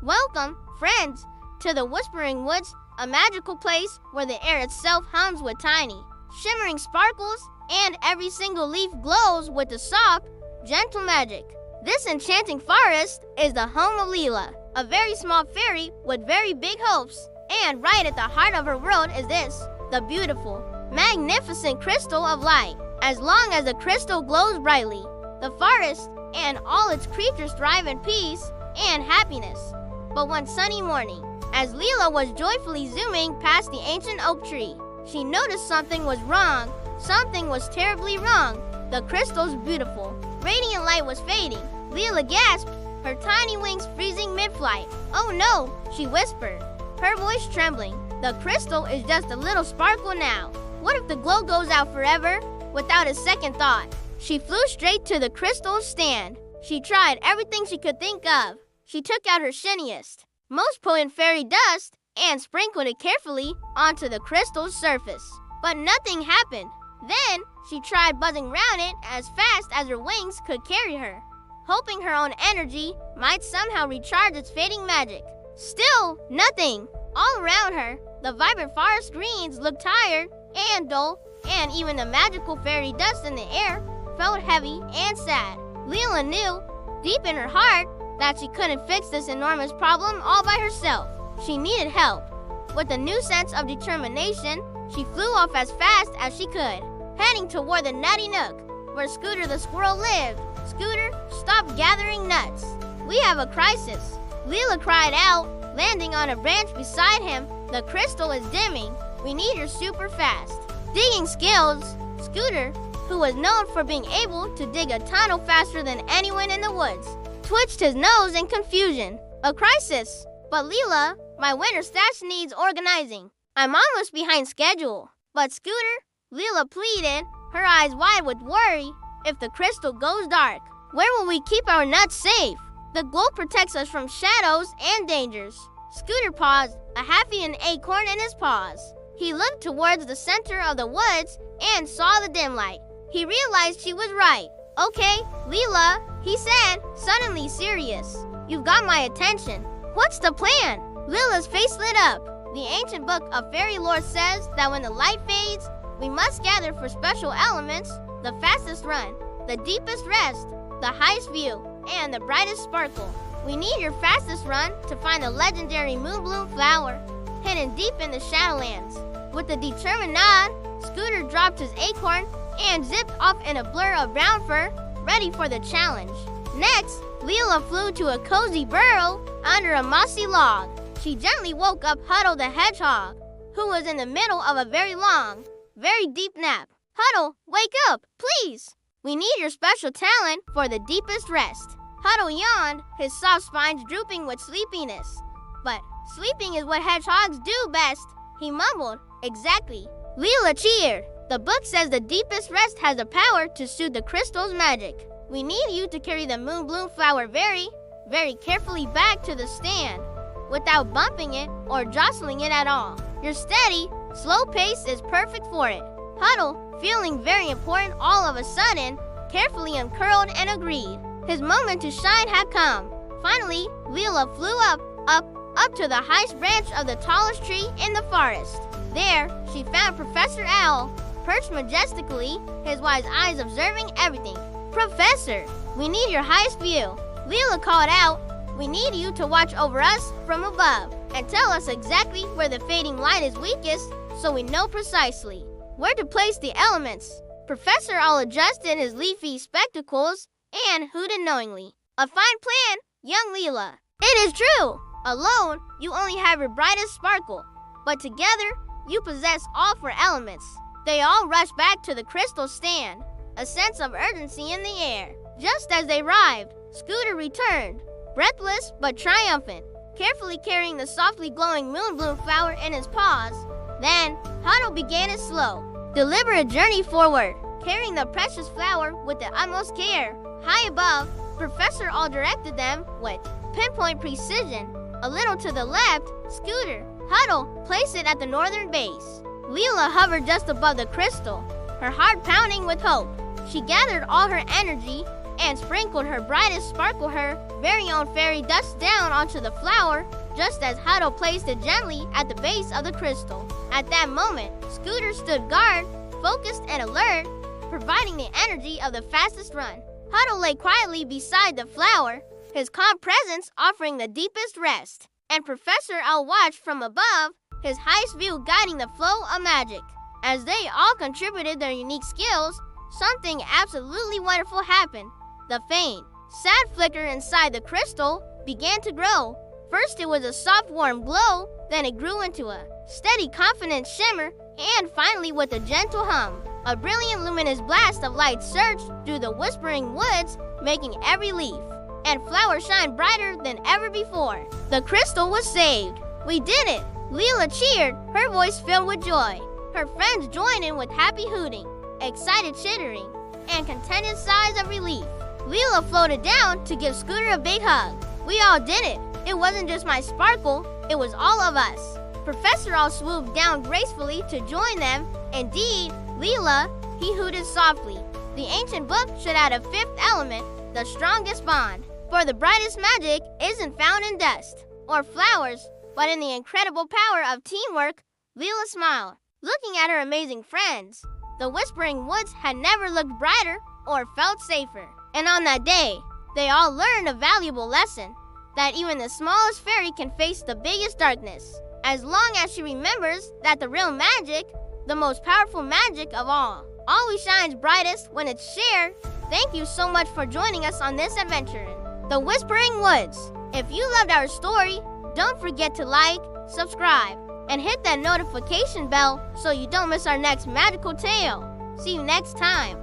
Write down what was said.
Welcome, friends, to the Whispering Woods, a magical place where the air itself hums with tiny, shimmering sparkles, and every single leaf glows with the soft, gentle magic. This enchanting forest is the home of Lila, a very small fairy with very big hopes. And right at the heart of her world is this, the beautiful, magnificent crystal of light. As long as the crystal glows brightly, the forest and all its creatures thrive in peace and happiness. But one sunny morning, as Lila was joyfully zooming past the ancient oak tree, she noticed something was wrong. Something was terribly wrong. The crystal's beautiful, radiant light was fading. Lila gasped, her tiny wings freezing mid-flight. "Oh no," she whispered, her voice trembling. "The crystal is just a little sparkle now. What if the glow goes out forever?" Without a second thought, she flew straight to the crystal's stand. She tried everything she could think of. She took out her shiniest, most potent fairy dust and sprinkled it carefully onto the crystal's surface. But nothing happened. Then she tried buzzing round it as fast as her wings could carry her, hoping her own energy might somehow recharge its fading magic. Still, nothing. All around her, the vibrant forest greens looked tired and dull, and even the magical fairy dust in the air felt heavy and sad. Lila knew, deep in her heart, that she couldn't fix this enormous problem all by herself. She needed help. With a new sense of determination, she flew off as fast as she could, heading toward the nutty nook where Scooter the squirrel lived. "Scooter, stop gathering nuts. We have a crisis," Lila cried out, landing on a branch beside him. "The crystal is dimming. We need your super fast digging skills." Scooter, who was known for being able to dig a tunnel faster than anyone in the woods, twitched his nose in confusion. "A crisis? But Lila, my winter stash needs organizing. I'm almost behind schedule." "But Scooter," Lila pleaded, her eyes wide with worry, "if the crystal goes dark, where will we keep our nuts safe? The glow protects us from shadows and dangers." Scooter paused, a half-eaten acorn in his paws. He looked towards the center of the woods and saw the dim light. He realized she was right. "Okay, Lila," he said, suddenly serious. "You've got my attention. What's the plan?" Lila's face lit up. "The ancient book of fairy lore says that when the light fades, we must gather for special elements: the fastest run, the deepest rest, the highest view, and the brightest sparkle. We need your fastest run to find the legendary moonbloom flower, hidden deep in the Shadowlands." With a determined nod, Scooter dropped his acorn and zipped off in a blur of brown fur, ready for the challenge. Next, Lila flew to a cozy burrow under a mossy log. She gently woke up Huddle the hedgehog, who was in the middle of a very long, very deep nap. "Huddle, wake up, please. We need your special talent for the deepest rest." Huddle yawned, his soft spines drooping with sleepiness. "But sleeping is what hedgehogs do best," he mumbled. "Exactly." Lila cheered. "The book says the deepest rest has the power to soothe the crystal's magic. We need you to carry the moonbloom flower very, very carefully back to the stand, without bumping it or jostling it at all. Your steady, slow pace is perfect for it." Huddle, feeling very important all of a sudden, carefully uncurled and agreed. His moment to shine had come. Finally, Lila flew up to the highest branch of the tallest tree in the forest. There, she found Professor Owl, perched majestically, his wise eyes observing everything. "Professor, we need your highest view," Lila called out. "We need you to watch over us from above and tell us exactly where the fading light is weakest so we know precisely where to place the elements." Professor Owl adjusted his leafy spectacles and hooted knowingly. "A fine plan, young Lila. It is true. Alone, you only have your brightest sparkle, but together, you possess all four elements." They all rushed back to the crystal stand, a sense of urgency in the air. Just as they arrived, Scooter returned, breathless but triumphant, carefully carrying the softly glowing moonbloom flower in his paws. Then, Huddle began his slow, deliberate journey forward, carrying the precious flower with the utmost care. High above, Professor Owl directed them with pinpoint precision. A little to the left, Scooter, Huddle, placed it at the northern base. Lila hovered just above the crystal, her heart pounding with hope. She gathered all her energy and sprinkled her brightest sparkle her very own fairy dust down onto the flower, just as Huddle placed it gently at the base of the crystal. At that moment, Scooter stood guard, focused and alert, providing the energy of the fastest run. Huddle lay quietly beside the flower, his calm presence offering the deepest rest. And Professor Owl watched from above, his highest view guiding the flow of magic. As they all contributed their unique skills, something absolutely wonderful happened. The faint, sad flicker inside the crystal began to grow. First it was a soft, warm glow, then it grew into a steady, confident shimmer, and finally with a gentle hum, a brilliant, luminous blast of light surged through the whispering woods, making every leaf and flower shine brighter than ever before. The crystal was saved. We did it! Lila cheered, her voice filled with joy. Her friends joined in with happy hooting, excited chittering, and contented sighs of relief. Lila floated down to give Scooter a big hug. We all did it. It wasn't just my sparkle, it was all of us. Professor Owl swooped down gracefully to join them. Indeed, Lila, he hooted softly. The ancient book should add a fifth element, the strongest bond. For the brightest magic isn't found in dust or flowers, but in the incredible power of teamwork. Lila smiled, looking at her amazing friends. The Whispering Woods had never looked brighter or felt safer. And on that day, they all learned a valuable lesson, that even the smallest fairy can face the biggest darkness, as long as she remembers that the real magic, the most powerful magic of all, always shines brightest when it's shared. Thank you so much for joining us on this adventure in the Whispering Woods. If you loved our story, don't forget to like, subscribe, and hit that notification bell so you don't miss our next magical tale. See you next time.